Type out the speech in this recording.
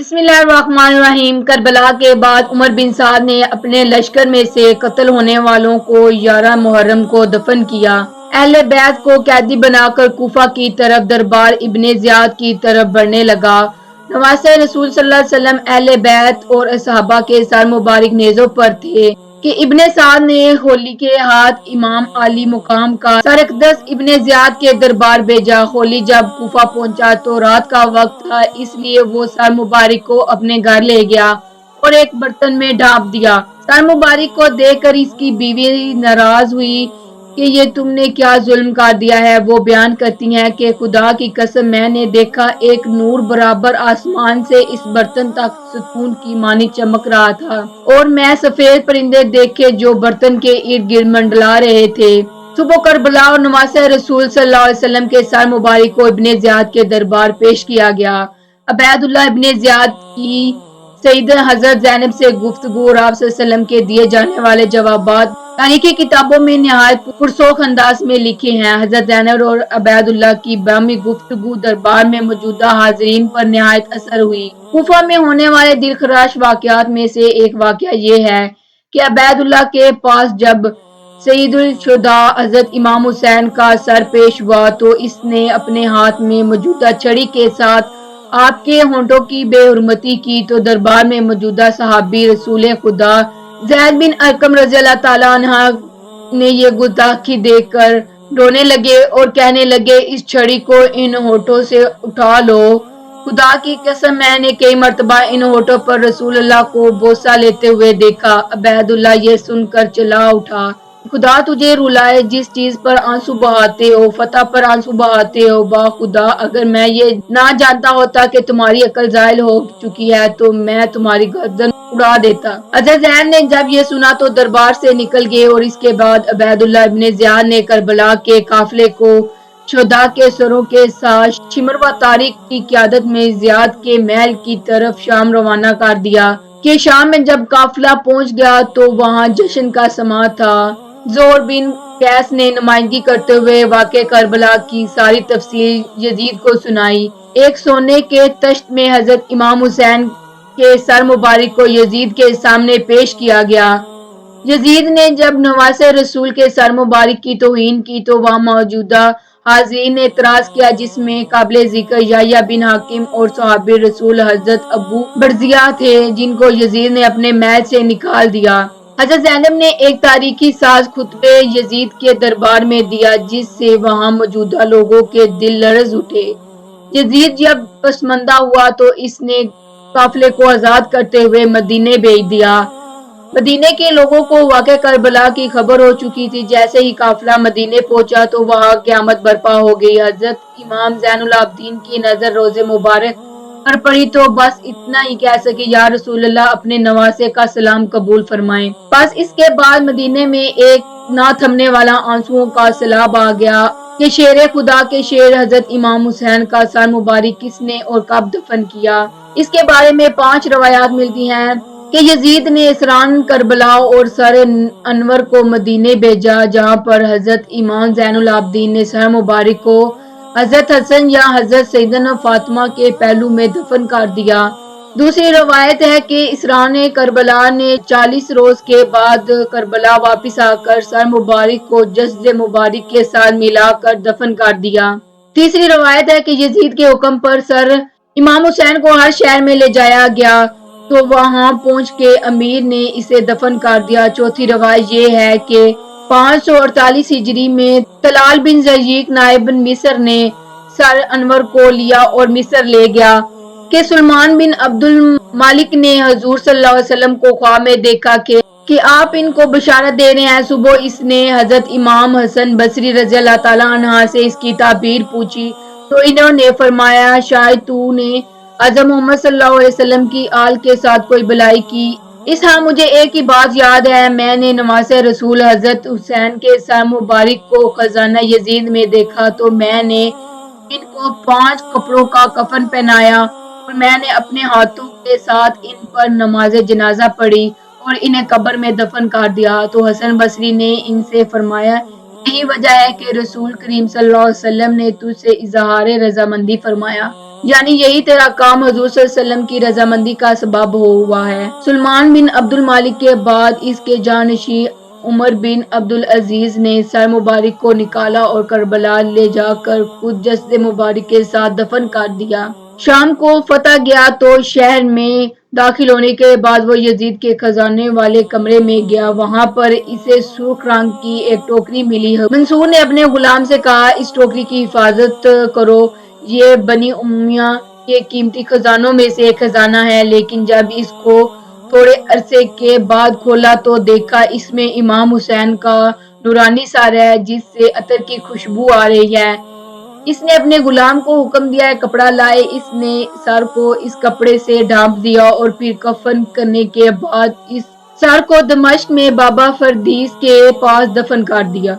بسم اللہ الرحمن الرحیم۔ کربلا کے بعد عمر بن سعد نے اپنے لشکر میں سے قتل ہونے والوں کو 11 محرم کو دفن کیا۔ اہل بیت کو قیدی بنا کر کوفہ کی طرف دربار ابن زیاد کی طرف بڑھنے لگا۔ نواسہ رسول صلی اللہ علیہ وسلم اہل بیت اور صحابہ کے سر مبارک نیزوں پر تھے کہ ابن سعد نے خولی کے ہاتھ امام عالی مقام کا سر اقدس ابن زیاد کے دربار بھیجا۔ خولی جب کوفہ پہنچا تو رات کا وقت تھا، اس لیے وہ سر مبارک کو اپنے گھر لے گیا اور ایک برتن میں ڈھانپ دیا۔ سر مبارک کو دیکھ کر اس کی بیوی ناراض ہوئی کہ یہ تم نے کیا ظلم کر دیا ہے۔ وہ بیان کرتی ہیں کہ خدا کی قسم میں نے دیکھا ایک نور برابر آسمان سے اس برتن تک ستون کی مانی چمک رہا تھا، اور میں سفید پرندے دیکھے جو برتن کے ارد گرد منڈلا رہے تھے۔ صبح کربلا اور نواسہ رسول صلی اللہ علیہ وسلم کے سر مبارک کو ابن زیاد کے دربار پیش کیا گیا۔ عبید اللہ ابن زیاد کی سیدہ حضرت زینب سے گفتگو اور آپ صلی اللہ علیہ وسلم کے دیے جانے والے جوابات تاریخی کتابوں میں نہایت پرسوکھ انداز میں لکھے ہیں۔ حضرت زینب اور عبید اللہ کی باہمی گفتگو دربار میں موجودہ حاضرین پر نہایت اثر ہوئی۔ کوفہ میں ہونے والے دلخراش واقعات میں سے ایک واقعہ یہ ہے کہ عبید اللہ کے پاس جب سید الشہداء حضرت امام حسین کا سر پیش ہوا تو اس نے اپنے ہاتھ میں موجودہ چھڑی کے ساتھ آپ کے ہونٹوں کی بے حرمتی کی تو دربار میں موجودہ صحابی رسول خدا زید بن ارقم رضی اللہ تعالیٰ عنہ نے یہ گستاخی دیکھ کر رونے لگے اور کہنے لگے اس چھڑی کو ان ہونٹوں سے اٹھا لو۔ خدا کی قسم میں نے کئی مرتبہ ان ہونٹوں پر رسول اللہ کو بوسہ لیتے ہوئے دیکھا۔ عبید اللہ یہ سن کر چلا اٹھا، خدا تجھے رلائے جس چیز پر آنسو بہاتے ہو، فتح پر آنسو بہاتے ہو۔ با خدا اگر میں یہ نہ جانتا ہوتا کہ تمہاری عقل زائل ہو چکی ہے تو میں تمہاری گردن اڑا دیتا۔ حضرت زید نے جب یہ سنا تو دربار سے نکل گئے، اور اس کے بعد عبید اللہ ابن زیاد نے کربلا کے قافلے کو شہداء کے سروں کے ساتھ شمر و طارق کی قیادت میں زیاد کے محل کی طرف شام روانہ کر دیا کہ شام میں جب قافلہ پہنچ گیا تو وہاں جشن کا سماں تھا۔ زہر بن قیس نے نمائندگی کرتے ہوئے واقعہ کربلا کی ساری تفصیل یزید کو سنائی۔ ایک سونے کے تشت میں حضرت امام حسین کے سر مبارک کو یزید کے سامنے پیش کیا گیا۔ یزید نے جب نواسہ رسول کے سر مبارک کی توہین کی تو وہاں موجودہ حاضرین نے اعتراض کیا، جس میں قابل ذکر یحییٰ بن حاکم اور صحابی رسول حضرت ابو برزیہ تھے جن کو یزید نے اپنے محل سے نکال دیا۔ حضرت زینب نے ایک تاریخی ساز خطبے یزید کے دربار میں دیا جس سے وہاں موجودہ لوگوں کے دل لرز اٹھے۔ یزید جب پسماندہ ہوا تو اس نے قافلے کو آزاد کرتے ہوئے مدینے بھیج دیا۔ مدینے کے لوگوں کو واقعہ کربلا کی خبر ہو چکی تھی۔ جیسے ہی قافلہ مدینے پہنچا تو وہاں قیامت برپا ہو گئی۔ حضرت امام زین العابدین کی نظر روضہ مبارک پر پڑی تو بس اتنا ہی کہہ سکے، یا رسول اللہ اپنے نواسے کا سلام قبول فرمائیں۔ بس اس کے بعد مدینے میں ایک نہ تھمنے والا آنسوؤں کا سیلاب آ گیا کہ شیر خدا کے شیر حضرت امام حسین کا سر مبارک کس نے اور کب دفن کیا۔ اس کے بارے میں 5 روایات ملتی ہیں کہ یزید نے اسران کربلا اور سر انور کو مدینے بھیجا، جہاں پر حضرت امام زین العابدین نے سر مبارک کو حضرت حسن یا حضرت سیدنا فاطمہ کے پہلو میں دفن کر دیا۔ دوسری روایت ہے کہ اسران کربلا نے 40 روز کے بعد کربلا واپس آ کر سر مبارک کو جسد مبارک کے ساتھ ملا کر دفن کر دیا۔ تیسری روایت ہے کہ یزید کے حکم پر سر امام حسین کو ہر شہر میں لے جایا گیا تو وہاں پہنچ کے امیر نے اسے دفن کر دیا۔ چوتھی روایت یہ ہے کہ 548 ہجری میں طلال بن زریق نائب مصر نے سر انور کو لیا اور مصر لے گیا کہ سلمان بن عبد الملک نے حضور صلی اللہ علیہ وسلم کو خواب میں دیکھا کہ آپ ان کو بشارت دے رہے ہیں۔ صبح اس نے حضرت امام حسن بصری رضی اللہ تعالیٰ عنہ سے اس کی تعبیر پوچھی تو انہوں نے فرمایا شاید تو نے حضرت محمد صلی اللہ علیہ وسلم کی آل کے ساتھ کوئی بھلائی کی۔ اس ہاں مجھے ایک ہی بات یاد ہے، میں نے نواسہ رسول حضرت حسین کے سر مبارک کو خزانہ یزید میں دیکھا تو میں نے ان کو 5 کپڑوں کا کفن پہنایا اور میں نے اپنے ہاتھوں کے ساتھ ان پر نماز جنازہ پڑھی اور انہیں قبر میں دفن کر دیا۔ تو حسن بصری نے ان سے فرمایا یہی وجہ ہے کہ رسول کریم صلی اللہ علیہ وسلم نے تجھ سے اظہار رضامندی فرمایا۔ یعنی یہی تیرا کام حضور صلی اللہ علیہ وسلم کی رضامندی کا سبب ہوا ہے۔ سلمان بن عبد الملک کے بعد اس کے جانشین عمر بن عبد العزیز نے سر مبارک کو نکالا اور کربلا لے جا کر خود جسد مبارک کے ساتھ دفن کر دیا۔ شام کو فتح گیا تو شہر میں داخل ہونے کے بعد وہ یزید کے خزانے والے کمرے میں گیا۔ وہاں پر اسے سرخ رنگ کی ایک ٹوکری ملی۔ منصور نے اپنے غلام سے کہا، اس ٹوکری کی حفاظت کرو، یہ بنی امیہ کے قیمتی خزانوں میں سے ایک خزانہ ہے۔ لیکن جب اس کو تھوڑے عرصے کے بعد کھولا تو دیکھا اس میں امام حسین کا نورانی سر ہے جس سے عطر کی خوشبو آ رہی ہے۔ اس نے اپنے غلام کو حکم دیا، ایک کپڑا لائے۔ اس نے سر کو اس کپڑے سے ڈھانپ دیا اور پھر کفن کرنے کے بعد اس سر کو دمشق میں بابا فردیس کے پاس دفن کر دیا۔